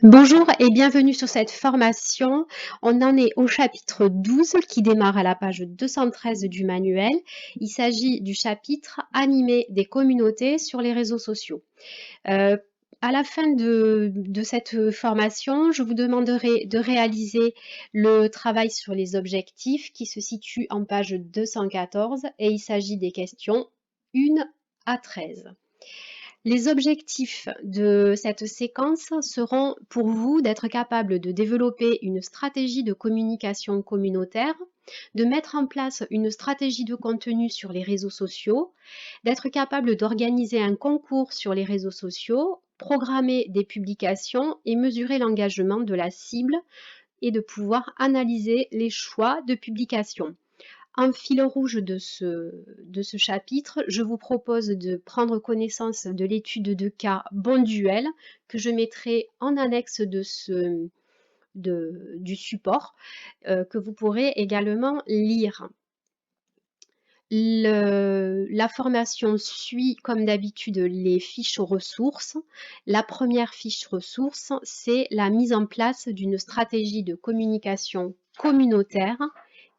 Bonjour et bienvenue sur cette formation. On en est au chapitre 12 qui démarre à la page 213 du manuel. Il s'agit du chapitre Animer des communautés sur les réseaux sociaux. Euh, à la fin de cette formation, je vous demanderai de réaliser le travail sur les objectifs qui se situe en page 214 et il s'agit des questions 1 à 13. Les objectifs de cette séquence seront pour vous d'être capable de développer une stratégie de communication communautaire, de mettre en place une stratégie de contenu sur les réseaux sociaux, d'être capable d'organiser un concours sur les réseaux sociaux, programmer des publications et mesurer l'engagement de la cible et de pouvoir analyser les choix de publication. En fil rouge de ce chapitre, je vous propose de prendre connaissance de l'étude de cas Bonduel que je mettrai en annexe du support que vous pourrez également lire. La formation suit comme d'habitude les fiches ressources. La première fiche ressource, c'est la mise en place d'une stratégie de communication communautaire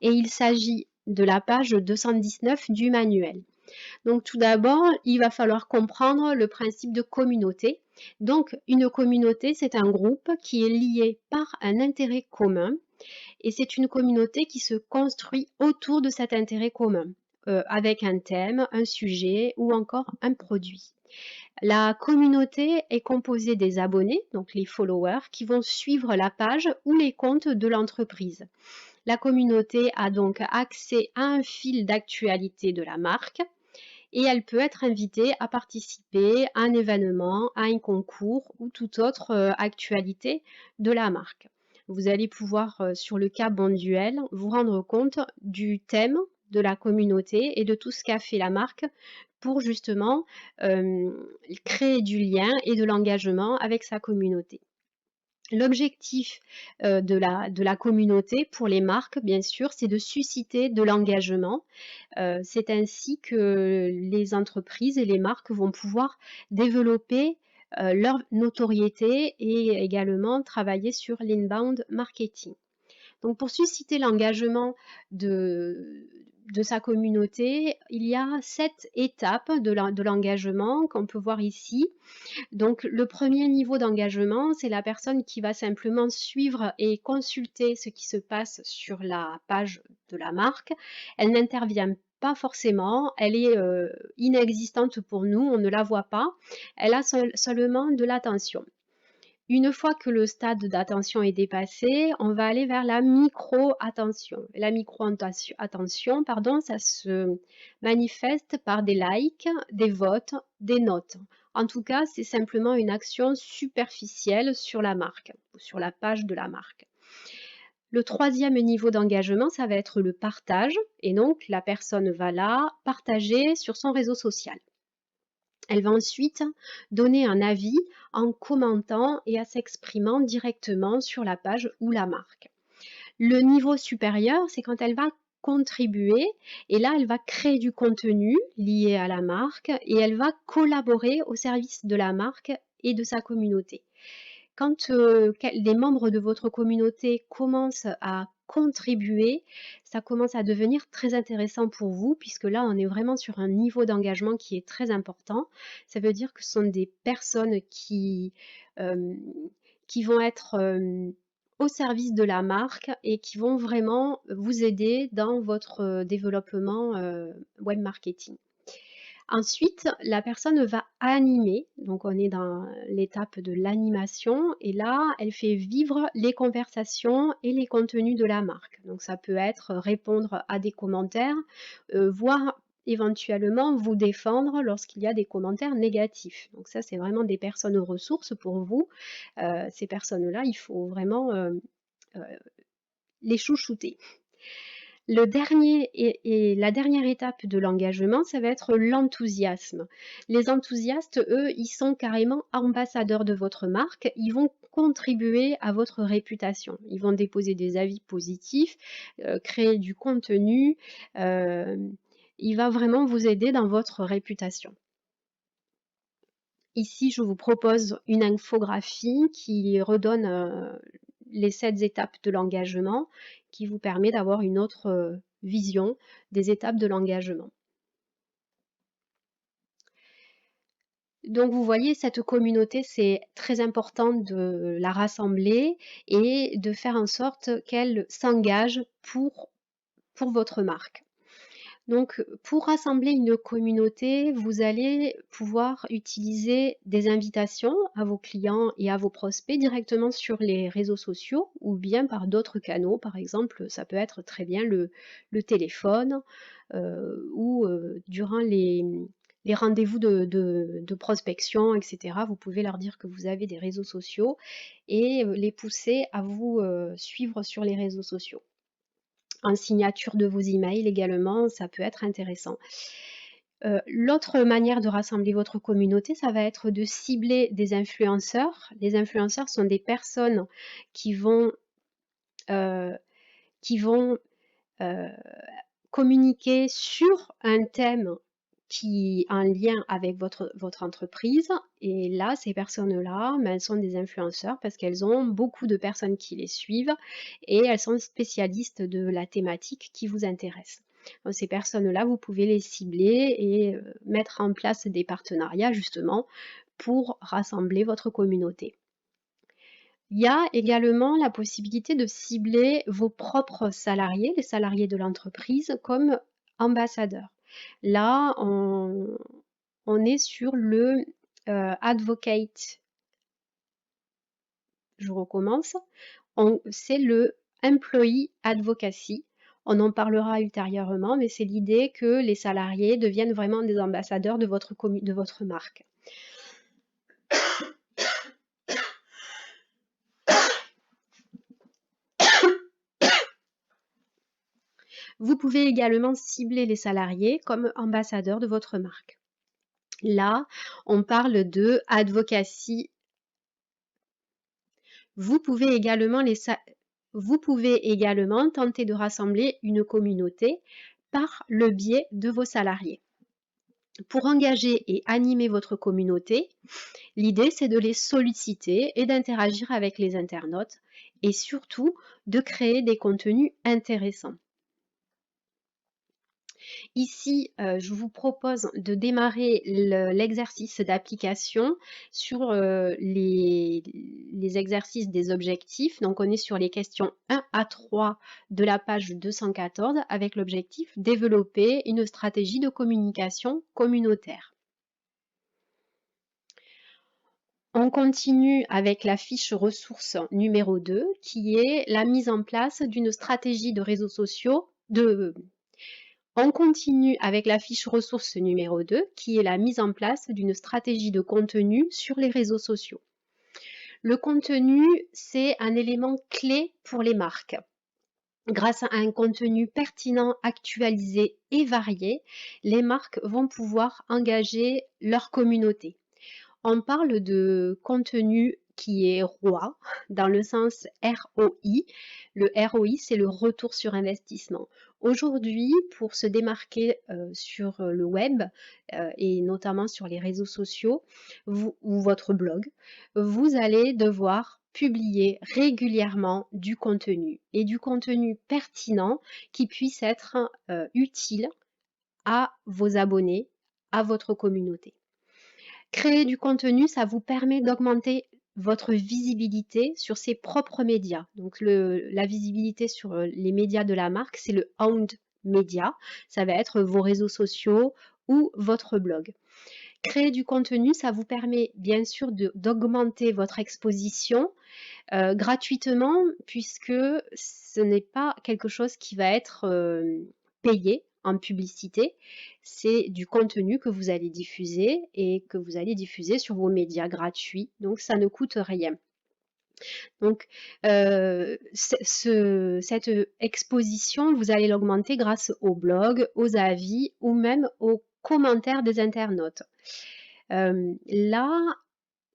et il s'agit de la page 219 du manuel. Donc tout d'abord, il va falloir comprendre le principe de communauté. Donc une communauté, c'est un groupe qui est lié par un intérêt commun et c'est une communauté qui se construit autour de cet intérêt commun, avec un thème, un sujet ou encore un produit. La communauté est composée des abonnés, donc les followers, qui vont suivre la page ou les comptes de l'entreprise. La communauté a donc accès à un fil d'actualité de la marque et elle peut être invitée à participer à un événement, à un concours ou toute autre actualité de la marque. Vous allez pouvoir, sur le cas Bonduel, vous rendre compte du thème de la communauté et de tout ce qu'a fait la marque pour justement créer du lien et de l'engagement avec sa communauté. L'objectif de la communauté pour les marques, bien sûr, c'est de susciter de l'engagement. C'est ainsi que les entreprises et les marques vont pouvoir développer leur notoriété et également travailler sur l'inbound marketing. Donc pour susciter l'engagement de sa communauté, il y a 7 étapes de l'engagement qu'on peut voir ici. Donc le premier niveau d'engagement, c'est la personne qui va simplement suivre et consulter ce qui se passe sur la page de la marque. Elle n'intervient pas forcément, elle est inexistante pour nous, on ne la voit pas, elle a seulement de l'attention. Une fois que le stade d'attention est dépassé, on va aller vers la micro-attention. La micro-attention, pardon, ça se manifeste par des likes, des votes, des notes. En tout cas, c'est simplement une action superficielle sur la marque, sur la page de la marque. Le troisième niveau d'engagement, ça va être le partage. Et donc, la personne va là partager sur son réseau social. Elle va ensuite donner un avis en commentant et en s'exprimant directement sur la page ou la marque. Le niveau supérieur, c'est quand elle va contribuer et là, elle va créer du contenu lié à la marque et elle va collaborer au service de la marque et de sa communauté. Quand les membres de votre communauté commencent à contribuer, ça commence à devenir très intéressant pour vous, puisque là, on est vraiment sur un niveau d'engagement qui est très important. Ça veut dire que ce sont des personnes euh, qui vont être au service de la marque et qui vont vraiment vous aider dans votre développement web marketing. Ensuite, la personne va animer, donc on est dans l'étape de l'animation et là, elle fait vivre les conversations et les contenus de la marque. Donc ça peut être répondre à des commentaires, voire éventuellement vous défendre lorsqu'il y a des commentaires négatifs. Donc ça, c'est vraiment des personnes ressources pour vous. Ces personnes-là, il faut vraiment euh, les chouchouter. La dernière étape de l'engagement, ça va être l'enthousiasme. Les enthousiastes, eux, ils sont carrément ambassadeurs de votre marque. Ils vont contribuer à votre réputation. Ils vont déposer des avis positifs, créer du contenu. Il va vraiment vous aider dans votre réputation. Ici, je vous propose une infographie qui redonne les 7 étapes de l'engagement, qui vous permet d'avoir une autre vision des étapes de l'engagement. Donc vous voyez, cette communauté, c'est très important de la rassembler et de faire en sorte qu'elle s'engage pour votre marque. Donc pour rassembler une communauté, vous allez pouvoir utiliser des invitations à vos clients et à vos prospects directement sur les réseaux sociaux ou bien par d'autres canaux. Par exemple, ça peut être très bien le téléphone ou durant les rendez-vous de prospection, etc. Vous pouvez leur dire que vous avez des réseaux sociaux et les pousser à vous suivre sur les réseaux sociaux. En signature de vos emails également, ça peut être intéressant. L'autre manière de rassembler votre communauté, ça va être de cibler des influenceurs. Les influenceurs sont des personnes qui vont euh, communiquer sur un thème qui est en lien avec votre entreprise. Et là, ces personnes-là, elles sont des influenceurs parce qu'elles ont beaucoup de personnes qui les suivent et elles sont spécialistes de la thématique qui vous intéresse. Donc, ces personnes-là, vous pouvez les cibler et mettre en place des partenariats justement pour rassembler votre communauté. Il y a également la possibilité de cibler vos propres salariés, les salariés de l'entreprise, comme ambassadeurs. Là, on est sur le advocate. Je recommence. C'est le employee advocacy. On en parlera ultérieurement, mais c'est l'idée que les salariés deviennent vraiment des ambassadeurs de votre marque. Vous pouvez également cibler les salariés comme ambassadeurs de votre marque. Là, on parle de advocacy. Vous pouvez également tenter de rassembler une communauté par le biais de vos salariés. Pour engager et animer votre communauté, l'idée c'est de les solliciter et d'interagir avec les internautes et surtout de créer des contenus intéressants. Ici, je vous propose de démarrer l'exercice d'application sur les exercices des objectifs. Donc, on est sur les questions 1 à 3 de la page 214 avec l'objectif développer une stratégie de communication communautaire. On continue avec la fiche ressources numéro 2 qui est la mise en place d'une stratégie de réseaux sociaux On continue avec la fiche ressources numéro 2, qui est la mise en place d'une stratégie de contenu sur les réseaux sociaux. Le contenu, c'est un élément clé pour les marques. Grâce à un contenu pertinent, actualisé et varié, les marques vont pouvoir engager leur communauté. On parle de contenu qui est roi, dans le sens ROI. Le ROI, c'est le retour sur investissement. Aujourd'hui, pour se démarquer sur le web et notamment sur les réseaux sociaux ou votre blog, vous allez devoir publier régulièrement du contenu et du contenu pertinent qui puisse être utile à vos abonnés, à votre communauté. Créer du contenu, ça vous permet d'augmenter votre visibilité sur ses propres médias. Donc la visibilité sur les médias de la marque, c'est le owned media. Ça va être vos réseaux sociaux ou votre blog. Créer du contenu, ça vous permet bien sûr d'augmenter votre exposition gratuitement puisque ce n'est pas quelque chose qui va être payé en publicité, c'est du contenu que vous allez diffuser et que vous allez diffuser sur vos médias gratuits, donc ça ne coûte rien. Donc, cette exposition, vous allez l'augmenter grâce au blog, aux avis ou même aux commentaires des internautes.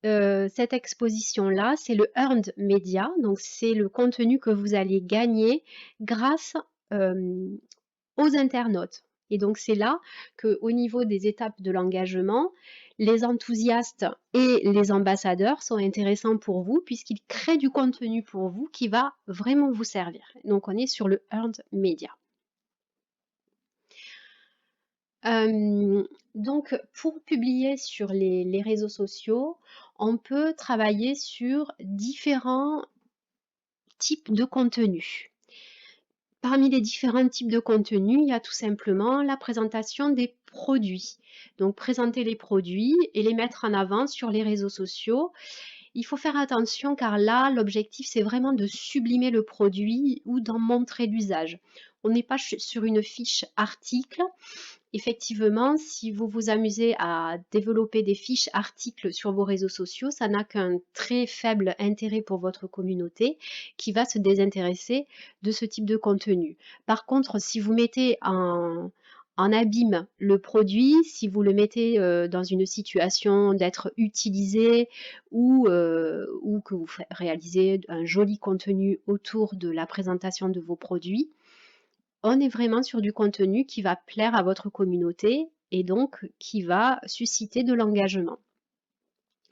Cette exposition-là, c'est le earned media, donc c'est le contenu que vous allez gagner grâce aux internautes. Et donc c'est là qu'au niveau des étapes de l'engagement, Les enthousiastes et les ambassadeurs sont intéressants pour vous puisqu'ils créent du contenu pour vous qui va vraiment vous servir. Donc, on est sur le earned media. Donc, pour publier sur les réseaux sociaux, on peut travailler sur différents types de contenus. Parmi les différents types de contenus, il y a tout simplement la présentation des produits. Donc, présenter les produits et les mettre en avant sur les réseaux sociaux. Il faut faire attention car là, l'objectif, c'est vraiment de sublimer le produit ou d'en montrer l'usage. On n'est pas sur une fiche article. Effectivement, si vous vous amusez à développer des fiches articles sur vos réseaux sociaux, ça n'a qu'un très faible intérêt pour votre communauté qui va se désintéresser de ce type de contenu. Par contre, si vous mettez en abîme le produit, si vous le mettez dans une situation d'être utilisé ou que vous réalisez un joli contenu autour de la présentation de vos produits, on est vraiment sur du contenu qui va plaire à votre communauté et donc qui va susciter de l'engagement.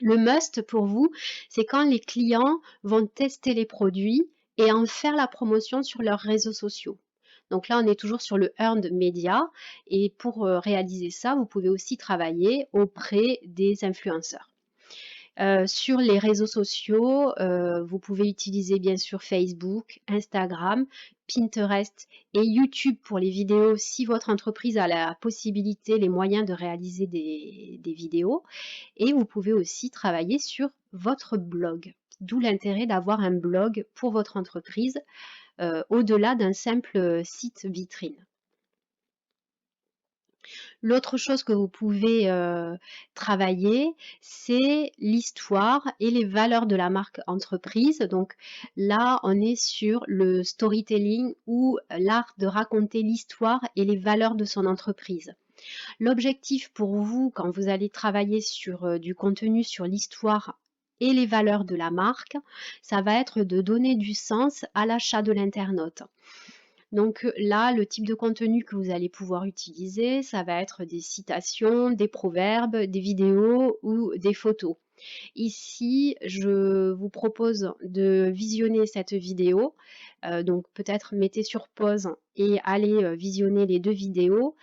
Le must pour vous, c'est quand les clients vont tester les produits et en faire la promotion sur leurs réseaux sociaux. Donc là, on est toujours sur le earned media et pour réaliser ça, vous pouvez aussi travailler auprès des influenceurs. Sur les réseaux sociaux, vous pouvez utiliser bien sûr Facebook, Instagram, Pinterest et YouTube pour les vidéos si votre entreprise a la possibilité, les moyens de réaliser des vidéos. Et vous pouvez aussi travailler sur votre blog. D'où l'intérêt d'avoir un blog pour votre entreprise au-delà d'un simple site vitrine. L'autre chose que vous pouvez travailler, c'est l'histoire et les valeurs de la marque entreprise. Donc là, on est sur le storytelling ou l'art de raconter l'histoire et les valeurs de son entreprise. L'objectif pour vous, quand vous allez travailler sur du contenu sur l'histoire et les valeurs de la marque, ça va être de donner du sens à l'achat de l'internaute. Donc là, le type de contenu que vous allez pouvoir utiliser, ça va être des citations, des proverbes, des vidéos ou des photos. Ici, je vous propose de visionner cette vidéo. Donc peut-être mettez sur pause et allez visionner les deux vidéos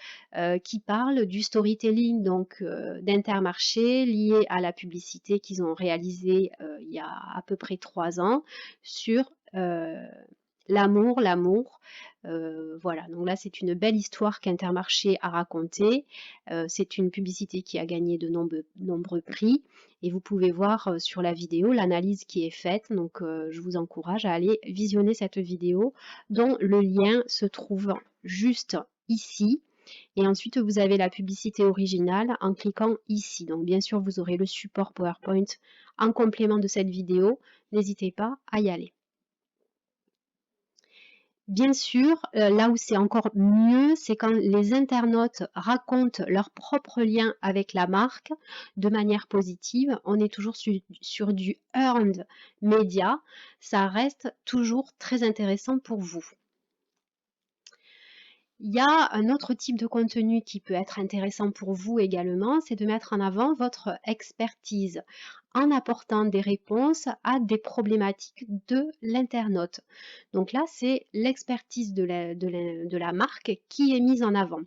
qui parlent du storytelling donc d'Intermarché lié à la publicité qu'ils ont réalisée il y a à peu près 3 ans sur l'amour. Voilà, donc là c'est une belle histoire qu'Intermarché a racontée. C'est une publicité qui a gagné de nombreux prix et vous pouvez voir sur la vidéo l'analyse qui est faite. Donc je vous encourage à aller visionner cette vidéo dont le lien se trouve juste ici. Et ensuite vous avez la publicité originale en cliquant ici. Donc bien sûr vous aurez le support PowerPoint en complément de cette vidéo. N'hésitez pas à y aller. Bien sûr, là où c'est encore mieux, c'est quand les internautes racontent leur propre lien avec la marque de manière positive. On est toujours sur du earned media. Ça reste toujours très intéressant pour vous. Il y a un autre type de contenu qui peut être intéressant pour vous également, c'est de mettre en avant votre expertise en apportant des réponses à des problématiques de l'internaute. Donc là, c'est l'expertise de la marque qui est mise en avant.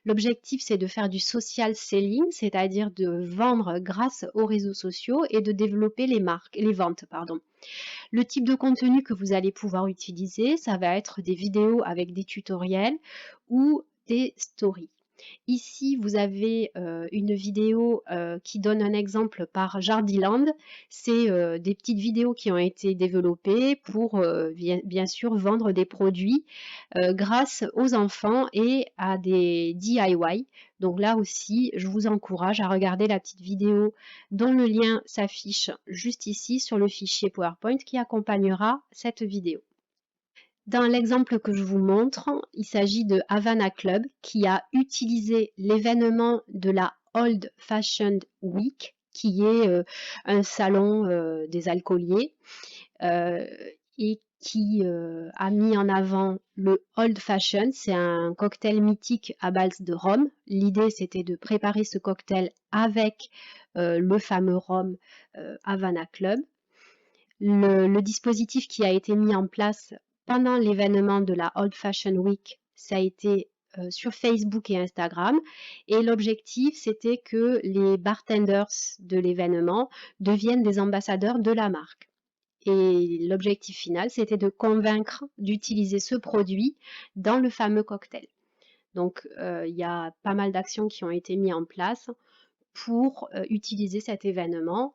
L'objectif, c'est de faire du social selling, c'est-à-dire de vendre grâce aux réseaux sociaux et de développer les ventes, pardon. Le type de contenu que vous allez pouvoir utiliser, ça va être des vidéos avec des tutoriels ou des stories. Ici, vous avez une vidéo qui donne un exemple par Jardiland. C'est des petites vidéos qui ont été développées pour bien sûr vendre des produits grâce aux enfants et à des DIY. Donc là aussi, je vous encourage à regarder la petite vidéo dont le lien s'affiche juste ici sur le fichier PowerPoint qui accompagnera cette vidéo. Dans l'exemple que je vous montre, il s'agit de Havana Club qui a utilisé l'événement de la Old Fashioned Week, qui est un salon des alcooliers, et qui a mis en avant le Old Fashion. C'est un cocktail mythique à base de rhum. L'idée, c'était de préparer ce cocktail avec le fameux rhum Havana Club. Le dispositif qui a été mis en place pendant l'événement de la Old Fashion Week, ça a été sur Facebook et Instagram. Et l'objectif, c'était que les bartenders de l'événement deviennent des ambassadeurs de la marque. Et l'objectif final, c'était de convaincre d'utiliser ce produit dans le fameux cocktail. Donc, il y a pas mal d'actions qui ont été mises en place pour utiliser cet événement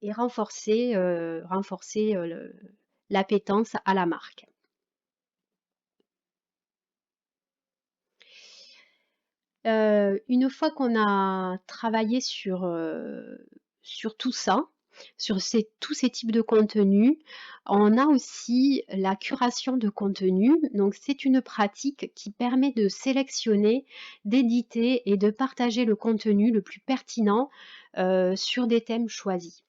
et renforcer l'appétence à la marque. Une fois qu'on a travaillé sur tout ça, sur tous ces types de contenus, on a aussi la curation de contenu. Donc, c'est une pratique qui permet de sélectionner, d'éditer et de partager le contenu le plus pertinent sur des thèmes choisis.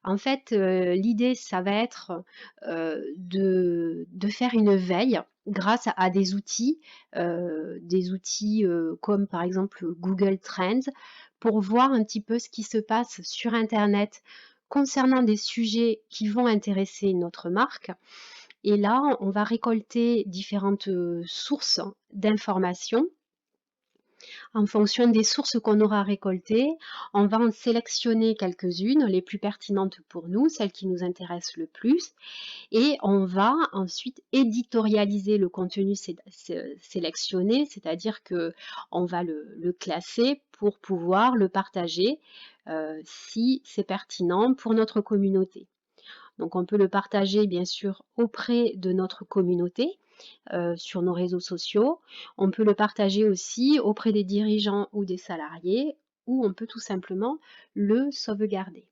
En fait, l'idée, ça va être de faire une veille grâce à des outils comme par exemple Google Trends, pour voir un petit peu ce qui se passe sur Internet concernant des sujets qui vont intéresser notre marque. Et là, on va récolter différentes sources d'informations. En fonction des sources qu'on aura récoltées, on va en sélectionner quelques-unes, les plus pertinentes pour nous, celles qui nous intéressent le plus, et on va ensuite éditorialiser le contenu sélectionné, c'est-à-dire que on va le classer pour pouvoir le partager si c'est pertinent pour notre communauté. Donc on peut le partager bien sûr auprès de notre communauté, sur nos réseaux sociaux. On peut le partager aussi auprès des dirigeants ou des salariés, ou on peut tout simplement le sauvegarder.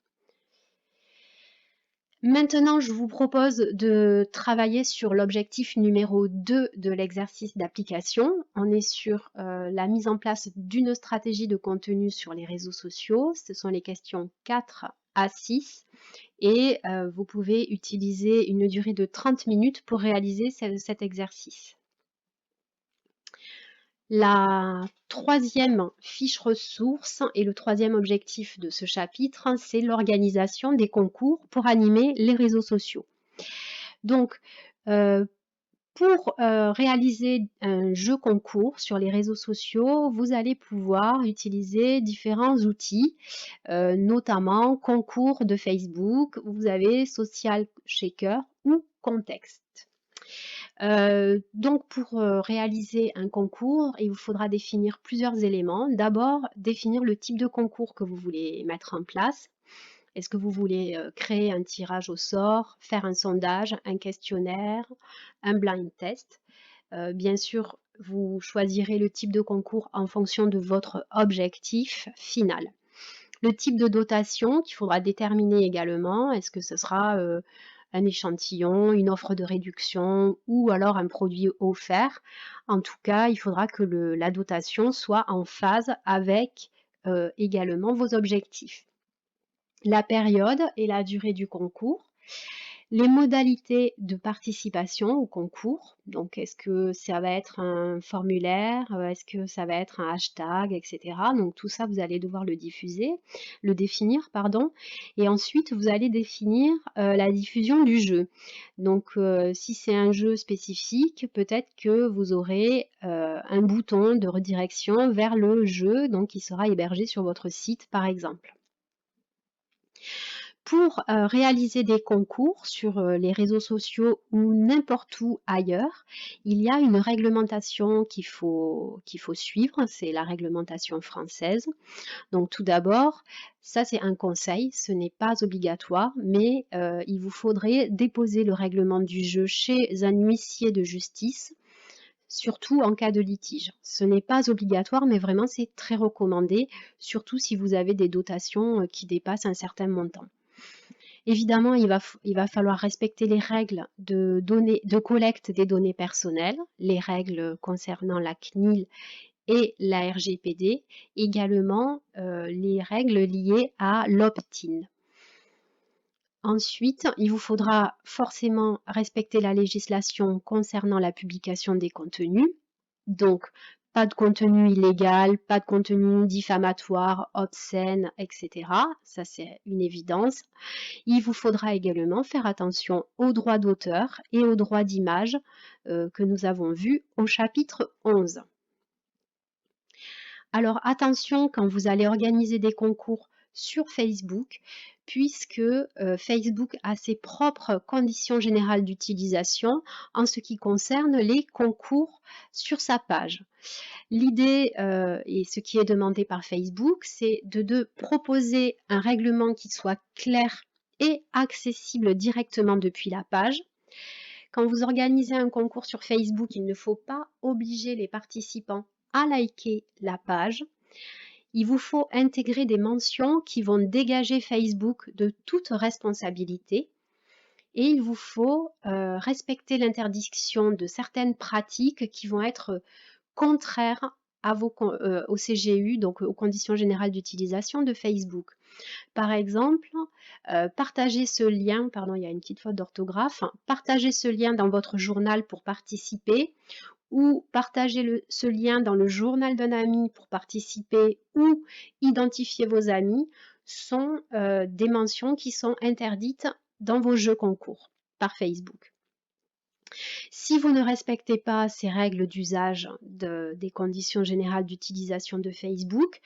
Maintenant, je vous propose de travailler sur l'objectif numéro 2 de l'exercice d'application. On est sur la mise en place d'une stratégie de contenu sur les réseaux sociaux. Ce sont les questions 4 à 6. Et vous pouvez utiliser une durée de 30 minutes pour réaliser cet exercice. La troisième fiche ressource et le troisième objectif de ce chapitre, c'est l'organisation des concours pour animer les réseaux sociaux. Donc, pour réaliser un jeu concours sur les réseaux sociaux, vous allez pouvoir utiliser différents outils, notamment concours de Facebook, vous avez Social Shaker ou Context. Donc pour réaliser un concours, il vous faudra définir plusieurs éléments. D'abord, définir le type de concours que vous voulez mettre en place. Est-ce que vous voulez créer un tirage au sort, faire un sondage, un questionnaire, un blind test? Bien sûr, vous choisirez le type de concours en fonction de votre objectif final. Le type de dotation qu'il faudra déterminer également, est-ce que ce sera un échantillon, une offre de réduction ou alors un produit offert? En tout cas, il faudra que la dotation soit en phase avec également vos objectifs. La période et la durée du concours. Les modalités de participation au concours, donc est-ce que ça va être un formulaire, est-ce que ça va être un hashtag, etc. Donc tout ça, vous allez devoir le définir, pardon. Et ensuite, vous allez définir la diffusion du jeu. Donc si c'est un jeu spécifique, peut-être que vous aurez un bouton de redirection vers le jeu, donc qui sera hébergé sur votre site, par exemple. Pour réaliser des concours sur les réseaux sociaux ou n'importe où ailleurs, il y a une réglementation qu'il faut suivre, c'est la réglementation française. Donc tout d'abord, ça c'est un conseil, ce n'est pas obligatoire, mais il vous faudrait déposer le règlement du jeu chez un huissier de justice, surtout en cas de litige. Ce n'est pas obligatoire, mais vraiment c'est très recommandé, surtout si vous avez des dotations qui dépassent un certain montant. Évidemment, il va falloir respecter les règles de collecte des données personnelles, les règles concernant la CNIL et la RGPD, également les règles liées à l'opt-in. Ensuite, il vous faudra forcément respecter la législation concernant la publication des contenus. Donc, pas de contenu illégal, pas de contenu diffamatoire, obscène, etc. Ça, c'est une évidence. Il vous faudra également faire attention aux droits d'auteur et aux droits d'image que nous avons vus au chapitre 11. Alors attention quand vous allez organiser des concours sur Facebook, puisque Facebook a ses propres conditions générales d'utilisation en ce qui concerne les concours sur sa page. L'idée et ce qui est demandé par Facebook, c'est de proposer un règlement qui soit clair et accessible directement depuis la page. Quand vous organisez un concours sur Facebook, il ne faut pas obliger les participants à liker la page. Il vous faut intégrer des mentions qui vont dégager Facebook de toute responsabilité et il vous faut respecter l'interdiction de certaines pratiques qui vont être contraires au CGU, donc aux conditions générales d'utilisation de Facebook. Par exemple, partagez ce lien, pardon, il y a une petite faute d'orthographe, partagez ce lien dans votre journal pour participer ou partagez ce lien dans le journal d'un ami pour participer ou identifier vos amis sont des mentions qui sont interdites dans vos jeux concours par Facebook. Si vous ne respectez pas ces règles d'usage des conditions générales d'utilisation de Facebook,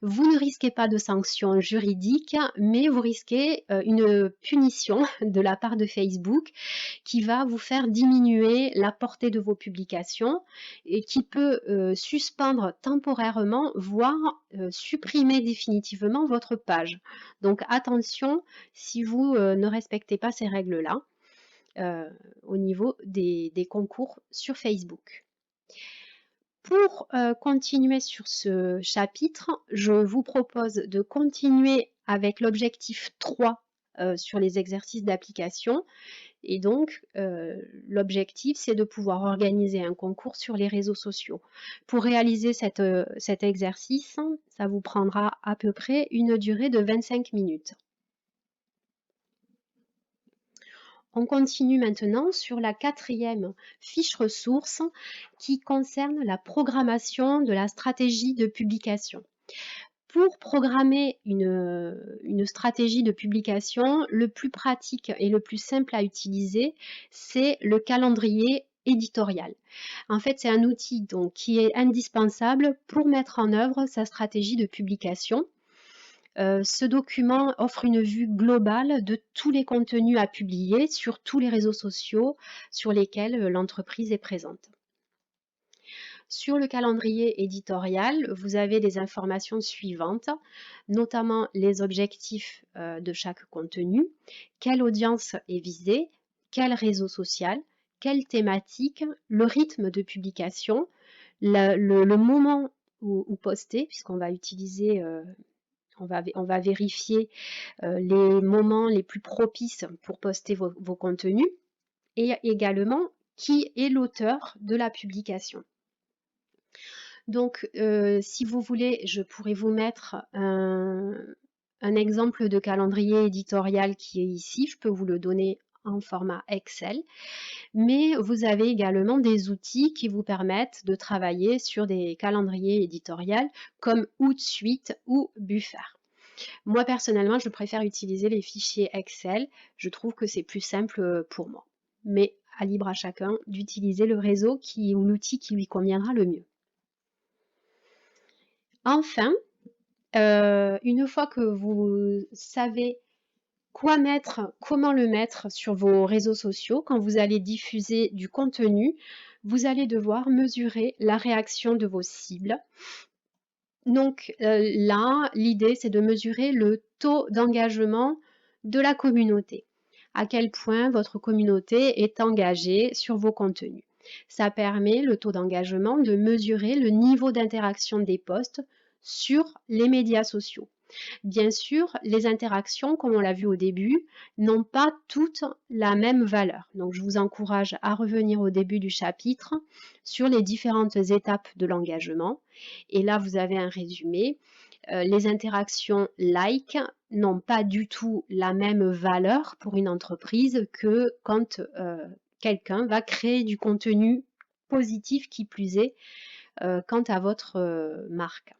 vous ne risquez pas de sanctions juridiques, mais vous risquez une punition de la part de Facebook qui va vous faire diminuer la portée de vos publications et qui peut suspendre temporairement, voire supprimer définitivement votre page. Donc attention si vous ne respectez pas ces règles-là. Au niveau des concours sur Facebook. Pour continuer sur ce chapitre, je vous propose de continuer avec l'objectif 3 sur les exercices d'application. Et donc, l'objectif, c'est de pouvoir organiser un concours sur les réseaux sociaux. Pour réaliser cet exercice, ça vous prendra à peu près une durée de 25 minutes. On continue maintenant sur la 4e fiche ressource qui concerne la programmation de la stratégie de publication. Pour programmer une stratégie de publication, le plus pratique et le plus simple à utiliser, c'est le calendrier éditorial. En fait, c'est un outil donc, qui est indispensable pour mettre en œuvre sa stratégie de publication. Ce document offre une vue globale de tous les contenus à publier sur tous les réseaux sociaux sur lesquels l'entreprise est présente. Sur le calendrier éditorial, vous avez les informations suivantes, notamment les objectifs de chaque contenu, quelle audience est visée, quel réseau social, quelle thématique, le rythme de publication, le moment où poster, puisqu'on va utiliser on va vérifier les moments les plus propices pour poster vos contenus et également qui est l'auteur de la publication. Donc, si vous voulez, je pourrais vous mettre un exemple de calendrier éditorial qui est ici. Je peux vous le donner en format Excel. Mais vous avez également des outils qui vous permettent de travailler sur des calendriers éditoriaux comme Hootsuite ou Buffer. Moi, personnellement, je préfère utiliser les fichiers Excel. Je trouve que c'est plus simple pour moi. Mais à libre à chacun d'utiliser le réseau ou l'outil qui lui conviendra le mieux. Enfin, une fois que vous savez quoi mettre, comment le mettre sur vos réseaux sociaux, quand vous allez diffuser du contenu, vous allez devoir mesurer la réaction de vos cibles. Donc là, l'idée, c'est de mesurer le taux d'engagement de la communauté. À quel point votre communauté est engagée sur vos contenus. Ça permet, le taux d'engagement, de mesurer le niveau d'interaction des posts sur les médias sociaux. Bien sûr, les interactions, comme on l'a vu au début, n'ont pas toutes la même valeur. Donc, je vous encourage à revenir au début du chapitre sur les différentes étapes de l'engagement. Et là, vous avez un résumé. les interactions like n'ont pas du tout la même valeur pour une entreprise que quand quelqu'un va créer du contenu positif qui plus est quant à votre marque.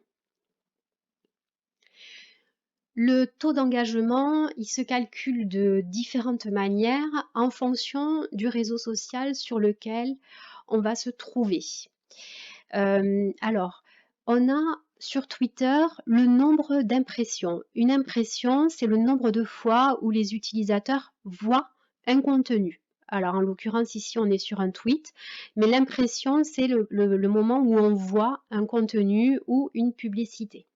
Le taux d'engagement, il se calcule de différentes manières en fonction du réseau social sur lequel on va se trouver. Alors, on a sur Twitter le nombre d'impressions. Une impression, c'est le nombre de fois où les utilisateurs voient un contenu. Alors, en l'occurrence, ici, on est sur un tweet, mais l'impression, c'est le moment où on voit un contenu ou une publicité.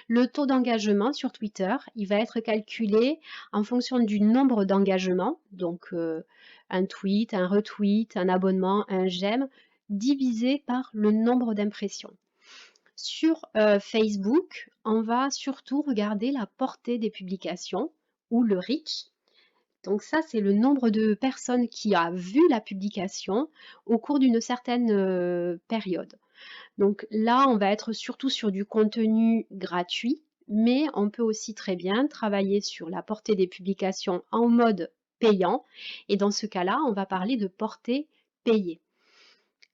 Le taux d'engagement sur Twitter, il va être calculé en fonction du nombre d'engagements, donc un tweet, un retweet, un abonnement, un j'aime, divisé par le nombre d'impressions. Sur Facebook, on va surtout regarder la portée des publications ou le reach. Donc ça, c'est le nombre de personnes qui a vu la publication au cours d'une certaine période. Donc là, on va être surtout sur du contenu gratuit, mais on peut aussi très bien travailler sur la portée des publications en mode payant. Et dans ce cas-là, on va parler de portée payée.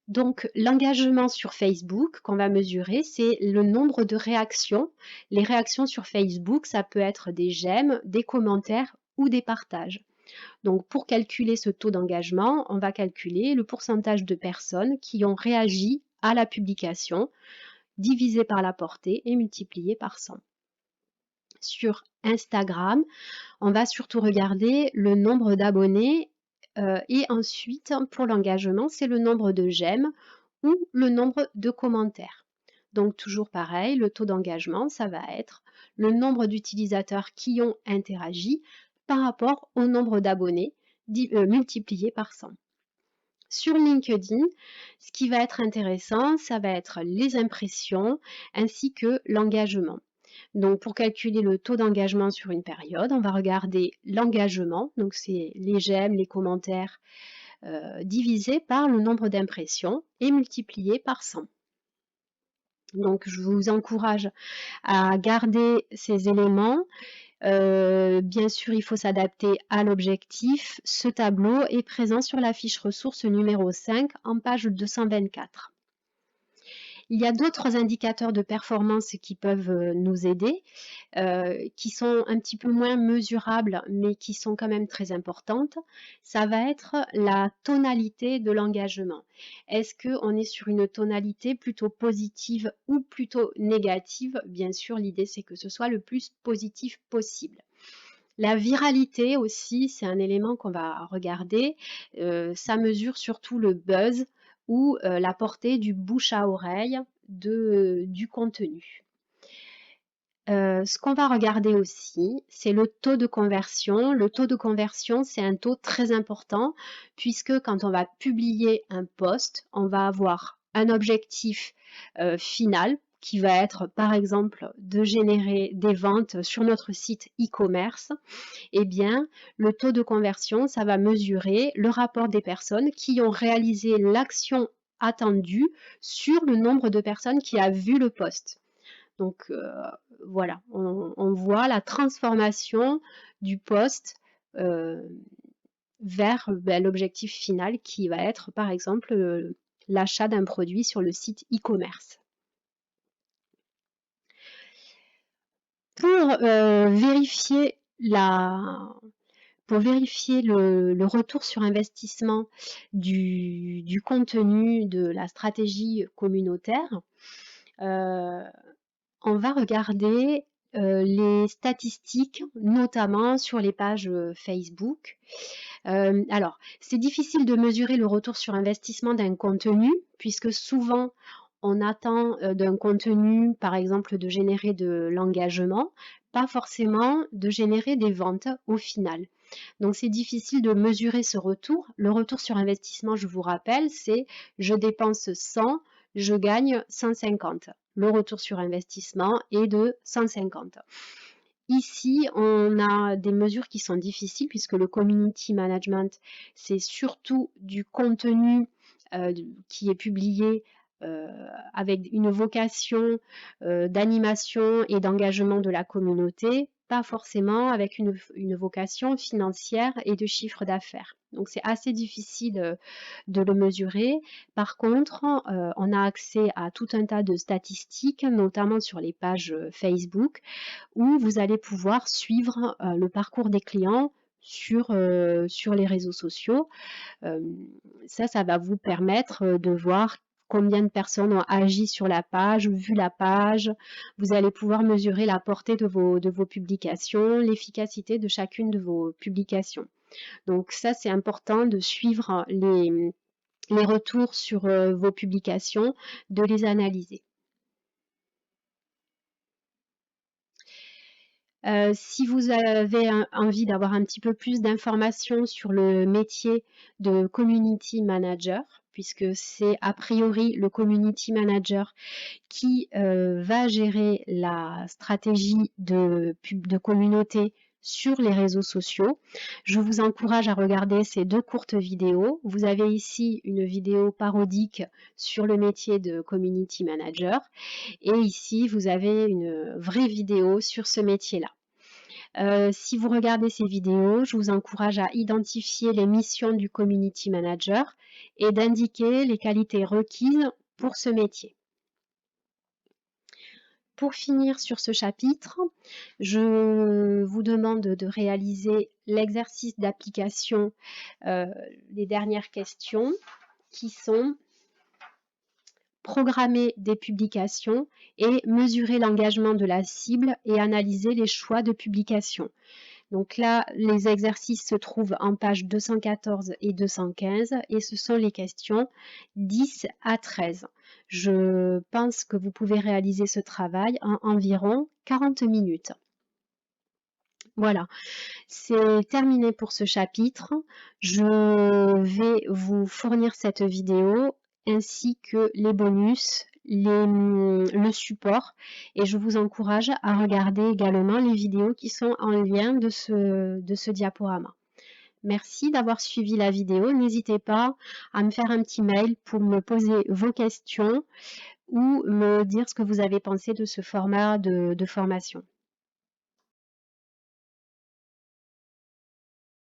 Donc l'engagement sur Facebook qu'on va mesurer, c'est le nombre de réactions. Les réactions sur Facebook, ça peut être des j'aime, des commentaires ou des partages. Donc pour calculer ce taux d'engagement, on va calculer le pourcentage de personnes qui ont réagi à la publication, divisé par la portée et multiplié par 100. Sur Instagram, on va surtout regarder le nombre d'abonnés et ensuite, pour l'engagement, c'est le nombre de j'aime ou le nombre de commentaires. Donc toujours pareil, le taux d'engagement, ça va être le nombre d'utilisateurs qui ont interagi par rapport au nombre d'abonnés multiplié par 100. Sur LinkedIn, ce qui va être intéressant, ça va être les impressions ainsi que l'engagement. Donc pour calculer le taux d'engagement sur une période, on va regarder l'engagement, donc c'est les j'aime, les commentaires, divisé par le nombre d'impressions et multiplié par 100. Donc je vous encourage à garder ces éléments. Bien sûr, il faut s'adapter à l'objectif. Ce tableau est présent sur la fiche ressources numéro 5 en page 224. Il y a d'autres indicateurs de performance qui peuvent nous aider, qui sont un petit peu moins mesurables, mais qui sont quand même très importantes. Ça va être la tonalité de l'engagement. Est-ce qu'on est sur une tonalité plutôt positive ou plutôt négative? Bien sûr, l'idée, c'est que ce soit le plus positif possible. La viralité aussi, c'est un élément qu'on va regarder. Ça mesure surtout le buzz ou la portée du bouche à oreille du contenu. Ce qu'on va regarder aussi, c'est le taux de conversion. Le taux de conversion, c'est un taux très important puisque quand on va publier un post, on va avoir un objectif final qui va être par exemple de générer des ventes sur notre site e-commerce. Eh bien, le taux de conversion, ça va mesurer le rapport des personnes qui ont réalisé l'action attendue sur le nombre de personnes qui a vu le post. Donc voilà, on voit la transformation du post vers l'objectif final qui va être par exemple l'achat d'un produit sur le site e-commerce. Pour vérifier le retour sur investissement du contenu de la stratégie communautaire, on va regarder les statistiques, notamment sur les pages Facebook. Alors, c'est difficile de mesurer le retour sur investissement d'un contenu, puisque souvent, on attend d'un contenu, par exemple, de générer de l'engagement, pas forcément de générer des ventes au final. Donc, c'est difficile de mesurer ce retour. Le retour sur investissement, je vous rappelle, c'est je dépense 100, je gagne 150. Le retour sur investissement est de 150. Ici, on a des mesures qui sont difficiles puisque le community management, c'est surtout du contenu qui est publié avec une vocation d'animation et d'engagement de la communauté, pas forcément avec une vocation financière et de chiffre d'affaires. Donc c'est assez difficile de le mesurer. Par contre, on a accès à tout un tas de statistiques, notamment sur les pages Facebook, où vous allez pouvoir suivre le parcours des clients sur les réseaux sociaux. Ça va vous permettre de voir combien de personnes ont agi sur la page, vu la page. Vous allez pouvoir mesurer la portée de vos publications, l'efficacité de chacune de vos publications. Donc ça, c'est important de suivre les retours sur vos publications, de les analyser. Si vous avez envie d'avoir un petit peu plus d'informations sur le métier de community manager, puisque c'est a priori le community manager qui va gérer la stratégie de communauté sur les réseaux sociaux. Je vous encourage à regarder ces 2 courtes vidéos. Vous avez ici une vidéo parodique sur le métier de community manager et ici vous avez une vraie vidéo sur ce métier-là. Si vous regardez ces vidéos, je vous encourage à identifier les missions du community manager et d'indiquer les qualités requises pour ce métier. Pour finir sur ce chapitre, je vous demande de réaliser l'exercice d'application des dernières questions qui sont programmer des publications et mesurer l'engagement de la cible et analyser les choix de publication. Donc là, les exercices se trouvent en pages 214 et 215 et ce sont les questions 10 à 13. Je pense que vous pouvez réaliser ce travail en environ 40 minutes. Voilà, c'est terminé pour ce chapitre. Je vais vous fournir cette vidéo ainsi que les bonus, le support et je vous encourage à regarder également les vidéos qui sont en lien de ce diaporama. Merci d'avoir suivi la vidéo. N'hésitez pas à me faire un petit mail pour me poser vos questions ou me dire ce que vous avez pensé de ce format de formation.